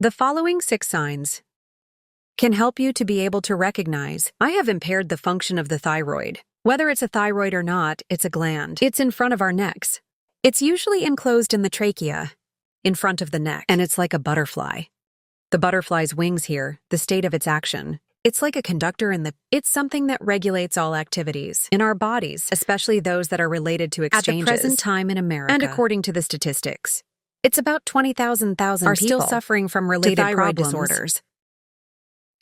The following 6 signs can help you to be able to recognize I have impaired the function of the thyroid. Whether it's a thyroid or not, it's a gland. It's in front of our necks. It's usually enclosed in the trachea, in front of the neck, and it's like a butterfly. The butterfly's wings here, the state of its action. It's like a conductor it's something that regulates all activities in our bodies, especially those that are related to exchanges. At the present time in America, and according to the statistics, it's about 20,000 people still suffering from related thyroid disorders.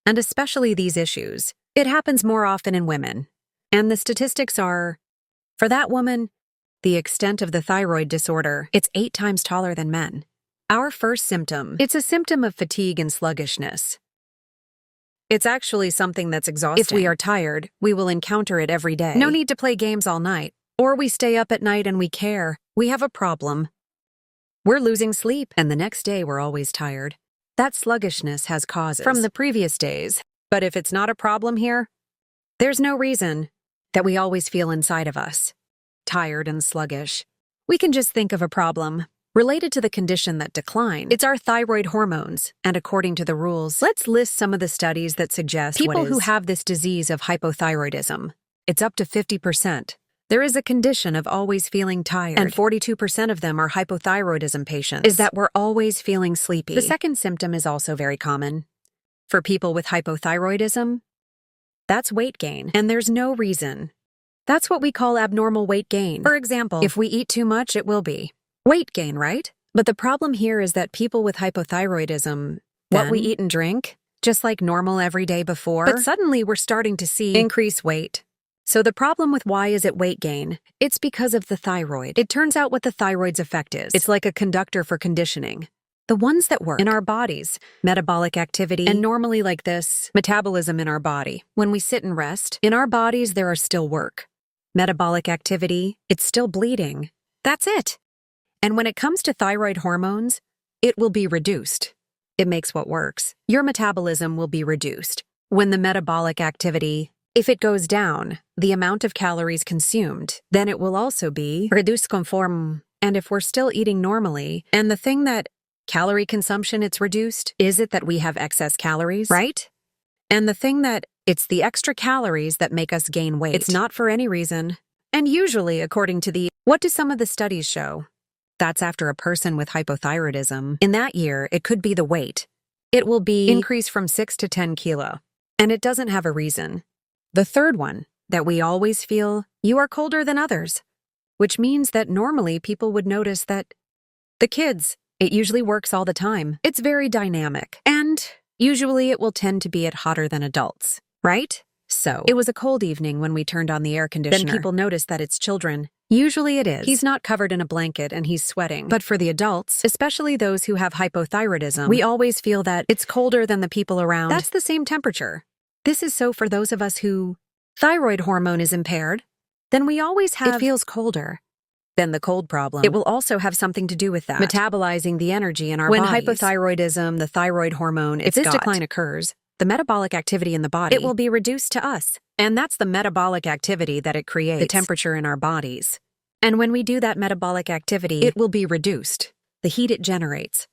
And especially these issues. It happens more often in women. And the statistics are, for that woman, the extent of the thyroid disorder, it's 8 times taller than men. Our first symptom, it's a symptom of fatigue and sluggishness. It's actually something that's exhausting. If we are tired, we will encounter it every day. No need to play games all night. Or we stay up at night and we care. We have a problem. We're losing sleep, and the next day we're always tired. That sluggishness has causes from the previous days. But if it's not a problem here, there's no reason that we always feel inside of us tired and sluggish. We can just think of a problem related to the condition that declined. It's our thyroid hormones, and according to the rules, let's list some of the studies that suggest people who have this disease of hypothyroidism. It's up to 50%. There is a condition of always feeling tired, and 42% of them are hypothyroidism patients, is that we're always feeling sleepy. The second symptom is also very common. For people with hypothyroidism, that's weight gain, and there's no reason. That's what we call abnormal weight gain. For example, if we eat too much, it will be weight gain, right? But the problem here is that people with hypothyroidism, what we eat and drink, just like normal every day before, but suddenly we're starting to see increased weight. So the problem with why is it weight gain? It's because of the thyroid. It turns out what the thyroid's effect is. It's like a conductor for conditioning. The ones that work in our bodies, metabolic activity, and normally like this, metabolism in our body. When we sit and rest, in our bodies there are still work. Metabolic activity, it's still bleeding. That's it. And when it comes to thyroid hormones, it will be reduced. It makes what works. Your metabolism will be reduced. When the metabolic activity, if it goes down, the amount of calories consumed, then it will also be reduced conform. And if we're still eating normally, and the thing that calorie consumption it's reduced, is it that we have excess calories, right? And the thing that it's the extra calories that make us gain weight. It's not for any reason. And usually, according to what do some of the studies show? That's after a person with hypothyroidism. In that year, it could be the weight. It will be increased from 6 to 10 kilo. And it doesn't have a reason. The third one, that we always feel you are colder than others, which means that normally people would notice that the kids, it usually works all the time. It's very dynamic. And usually it will tend to be hotter than adults, right? So, it was a cold evening when we turned on the air conditioner. Then people notice that it's children. Usually it is. He's not covered in a blanket and he's sweating. But for the adults, especially those who have hypothyroidism, we always feel that it's colder than the people around. That's the same temperature. This is so for those of us who thyroid hormone is impaired, then we always have it feels colder. Then the cold problem. It will also have something to do with that. Metabolizing the energy in our bodies. When hypothyroidism, the thyroid hormone, if this decline occurs, the metabolic activity in the body, it will be reduced to us. And that's the metabolic activity that it creates, the temperature in our bodies. And when we do that metabolic activity, it will be reduced. The heat it generates.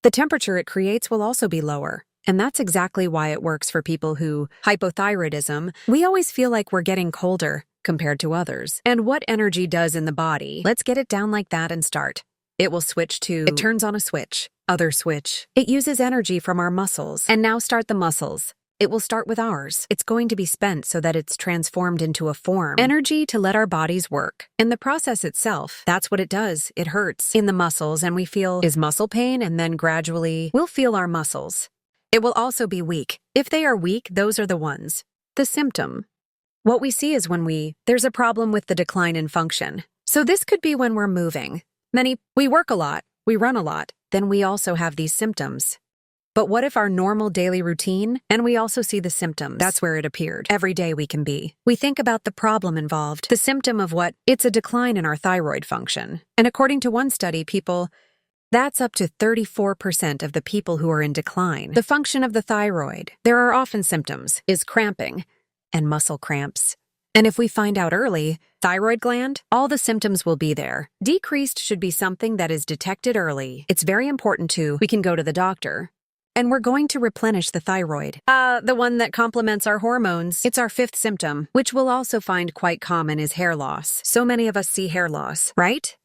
The temperature it creates will also be lower. And that's exactly why it works for people who hypothyroidism. We always feel like we're getting colder compared to others. And what energy does in the body, let's get it down like that and start. It will switch to, it turns on a switch, other switch. It uses energy from our muscles. And now start the muscles. It will start with ours. It's going to be spent so that it's transformed into a form. Energy to let our bodies work. In the process itself, that's what it does. It hurts in the muscles and we feel is muscle pain, and then gradually we'll feel our muscles. It will also be weak. If they are weak, those are the ones. The symptom. What we see is when there's a problem with the decline in function. So this could be when we're moving. We work a lot, we run a lot, then we also have these symptoms. But what if our normal daily routine, and we also see the symptoms? That's where it appeared. Every day we can be. We think about the problem involved, the symptom of what? It's a decline in our thyroid function. And according to one study, that's up to 34% of the people who are in decline. The function of the thyroid, there are often symptoms, is cramping and muscle cramps. And if we find out early, thyroid gland, all the symptoms will be there. Decreased should be something that is detected early. It's very important we can go to the doctor. And we're going to replenish the thyroid. The one that complements our hormones. It's our fifth symptom, which we'll also find quite common is hair loss. So many of us see hair loss, right?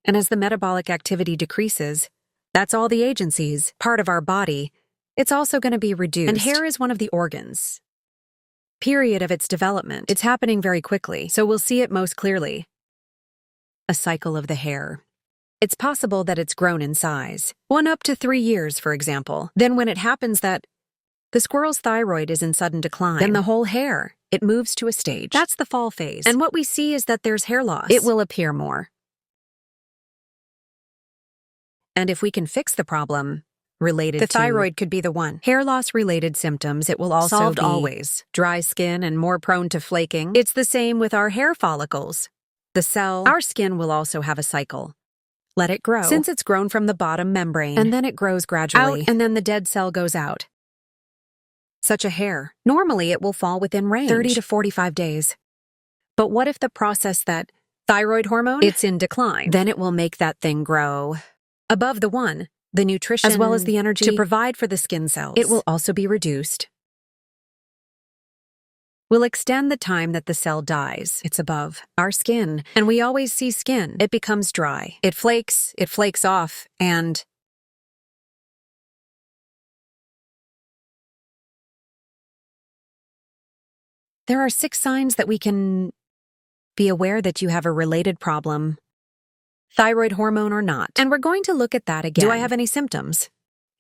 And as the metabolic activity decreases, that's all the agencies, part of our body, it's also going to be reduced. And hair is one of the organs. Period of its development. It's happening very quickly, so we'll see it most clearly. A cycle of the hair. It's possible that it's grown in size, 1 up to 3 years, for example. Then when it happens that the squirrel's thyroid is in sudden decline, then the whole hair, it moves to a stage. That's the fall phase. And what we see is that there's hair loss. It will appear more. And if we can fix the problem related to the thyroid could be the one. Hair loss related symptoms, it will also solved be always. Dry skin and more prone to flaking. It's the same with our hair follicles. The cell, our skin will also have a cycle. Let it grow. Since it's grown from the bottom membrane. And then it grows gradually. Out, and then the dead cell goes out. Such a hair. Normally it will fall within range. 30 to 45 days. But what if the process that thyroid hormone, it's in decline? Then it will make that thing grow above the one. The nutrition, as well as the energy to provide for the skin cells. It will also be reduced. We'll extend the time that the cell dies. It's above our skin, and we always see skin. It becomes dry. It flakes off, and there are 6 signs that we can be aware that you have a related problem. Thyroid hormone or not. And we're going to look at that again. Do I have any symptoms?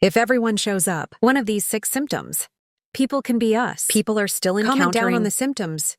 If everyone shows up, one of these 6 symptoms, people can be us. People are still encountering. Comment down on the symptoms.